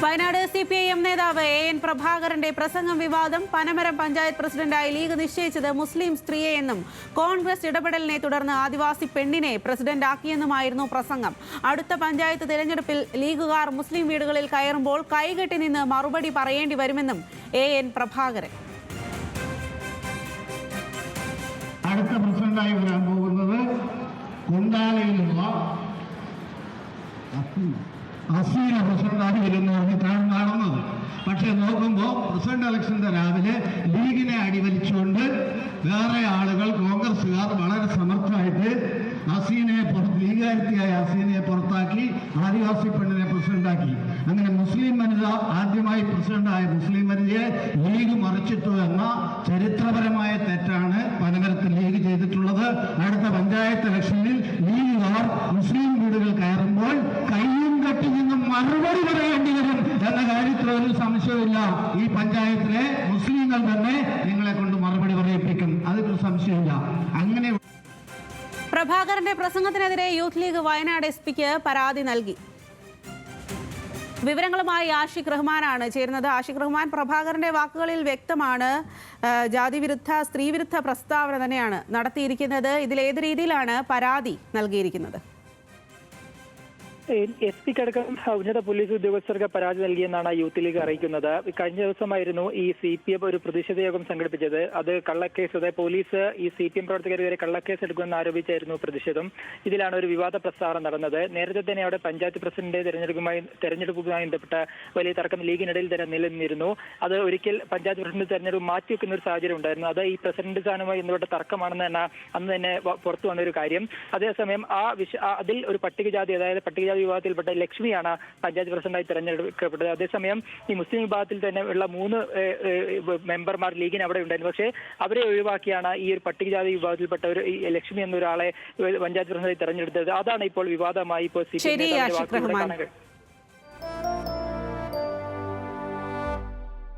Wayanad CPIM നേതാവ് AN പ്രഭാകരന്റെ പ്രസംഗം വിവാദം. പനമരം പഞ്ചായത്ത് പ്രസിഡന്റായി ലീഗ് നിശ്ചയിച്ചത് മുസ്ലിം സ്ത്രീയെന്നും കോൺഗ്രസ് ഇടപെടലിനെ തുടർന്ന് ആദിവാസി പെണ്ണിനെ പ്രസിഡന്റാക്കിയെന്നുമായിരുന്നു പ്രസംഗം. അടുത്ത പഞ്ചായത്ത് തിരഞ്ഞെടുപ്പിൽ ലീഗുകാർ മുസ്ലിം വീടുകളിൽ കയറുമ്പോൾ കൈകെട്ടി നിന്ന് മറുപടി പറയേണ്ടി വരുമെന്നും AN പ്രഭാകരൻ. അടുത്ത പ്രസിഡന്റായി വരാൻ പോകുന്നത് കുണ്ടാലയിലുള്ള അസീന പ്രസിഡന്റായി വരുന്നതാണ് കാണുന്നത്. പക്ഷെ നോക്കുമ്പോൾ പ്രസിഡന്റ് ഇലക്ഷന്റെ രാവിലെ ലീഗിനെ അടിവലിച്ചുകൊണ്ട് വേറെ ആളുകൾ കോൺഗ്രസ്സുകാർ വളരെ സമർത്ഥമായിട്ട് ലീഗാരത്തിയായ അസീനയെ പുറത്താക്കി ആദിവാസി പെണ്ണിനെ പ്രസിഡന്റാക്കി. അങ്ങനെ മുസ്ലിം വനിത ആദ്യമായി പ്രസിഡന്റായ മുസ്ലിം വനിതയെ ലീഗ് മറിച്ചിട്ടു എന്ന ചരിത്രപരമായ തെറ്റാണ് പനമരത്ത് ലീഗ് ചെയ്തിട്ടുള്ളത്. അടുത്ത പഞ്ചായത്ത് ഇലക്ഷനിൽ ലീഗുകാർ മുസ്ലിം വീടുകൾ കയറുമ്പോൾ കയ്യും കെട്ടി നിന്നും മറുപടി പറയേണ്ടി വരും എന്ന കാര്യത്തിൽ ഒരു സംശയമില്ല. ഈ പഞ്ചായത്തിലെ മുസ്ലിങ്ങൾ തന്നെ നിങ്ങളെ കൊണ്ട് മറുപടി പറയിപ്പിക്കും, അതിലൊരു സംശയമില്ല. അങ്ങനെ പ്രഭാകരന്റെ പ്രസംഗത്തിനെതിരെ യൂത്ത് ലീഗ് വയനാട് SP-ക്ക് പരാതി നൽകി. വിവരങ്ങളുമായി ആഷിഖ് റഹ്മാനാണ് ചേരുന്നത്. ആഷിഖ് റഹ്മാൻ, പ്രഭാകരന്റെ വാക്കുകളിൽ വ്യക്തമാണ് ജാതിവിരുദ്ധ സ്ത്രീവിരുദ്ധ പ്രസ്താവന തന്നെയാണ് നടത്തിയിരിക്കുന്നത്. ഇതിലേത് രീതിയിലാണ് പരാതി നൽകിയിരിക്കുന്നത്? SP-ക്കടക്കം ഉന്നത പോലീസ് ഉദ്യോഗസ്ഥർക്ക് പരാതി നൽകിയെന്നാണ് യൂത്ത് ലീഗ് അറിയിക്കുന്നത്. കഴിഞ്ഞ ദിവസമായിരുന്നു ഈ CPM ഒരു പ്രതിഷേധ യോഗം സംഘടിപ്പിച്ചത്. അത് കള്ളക്കേസ്, അതായത് പോലീസ് ഈ CPM പ്രവർത്തകരെതിരെ കള്ളക്കേസ് എടുക്കുമെന്ന് ആരോപിച്ചായിരുന്നു പ്രതിഷേധം. ഇതിലാണ് ഒരു വിവാദ പ്രസ്താവന നടന്നത്. നേരത്തെ തന്നെ അവിടെ പഞ്ചായത്ത് പ്രസിഡന്റ് തെരഞ്ഞെടുപ്പുമായി ബന്ധപ്പെട്ട വലിയ തർക്കം ലീഗിനിടയിൽ തന്നെ നിലനിന്നിരുന്നു. അത് ഒരിക്കൽ പഞ്ചായത്ത് പ്രസിഡന്റ് തെരഞ്ഞെടുപ്പ് മാറ്റിവെക്കുന്ന ഒരു സാഹചര്യം ഉണ്ടായിരുന്നു. അത് ഈ പ്രസിഡന്റ് സ്ഥാനവുമായി ബന്ധപ്പെട്ട തർക്കമാണെന്ന് തന്നെ അന്ന് തന്നെ പുറത്തു വന്നൊരു കാര്യം. അതേസമയം അതിൽ ഒരു പട്ടികജാതി, അതായത് പട്ടികജാതി വിഭാഗത്തിൽപ്പെട്ട ലക്ഷ്മിയാണ് പഞ്ചായത്ത് പ്രസിഡന്റായി തെരഞ്ഞെടുക്കപ്പെട്ടത്. അതേസമയം ഈ മുസ്ലിം വിഭാഗത്തിൽ തന്നെ ഉള്ള 3 മെമ്പർമാർ ലീഗിന് അവിടെ ഉണ്ടായിരുന്നു. പക്ഷേ അവരെ ഒഴിവാക്കിയാണ് ഈ ഒരു പട്ടികജാതി വിഭാഗത്തിൽപ്പെട്ട ഒരു ലക്ഷ്മി എന്നൊരാളെ പഞ്ചായത്ത് പ്രസിഡന്റായി തെരഞ്ഞെടുത്തത്. അതാണ് ഇപ്പോൾ വിവാദമായി ഇപ്പോൾ ശരി ആഷിഖ് റഹ്മാൻ.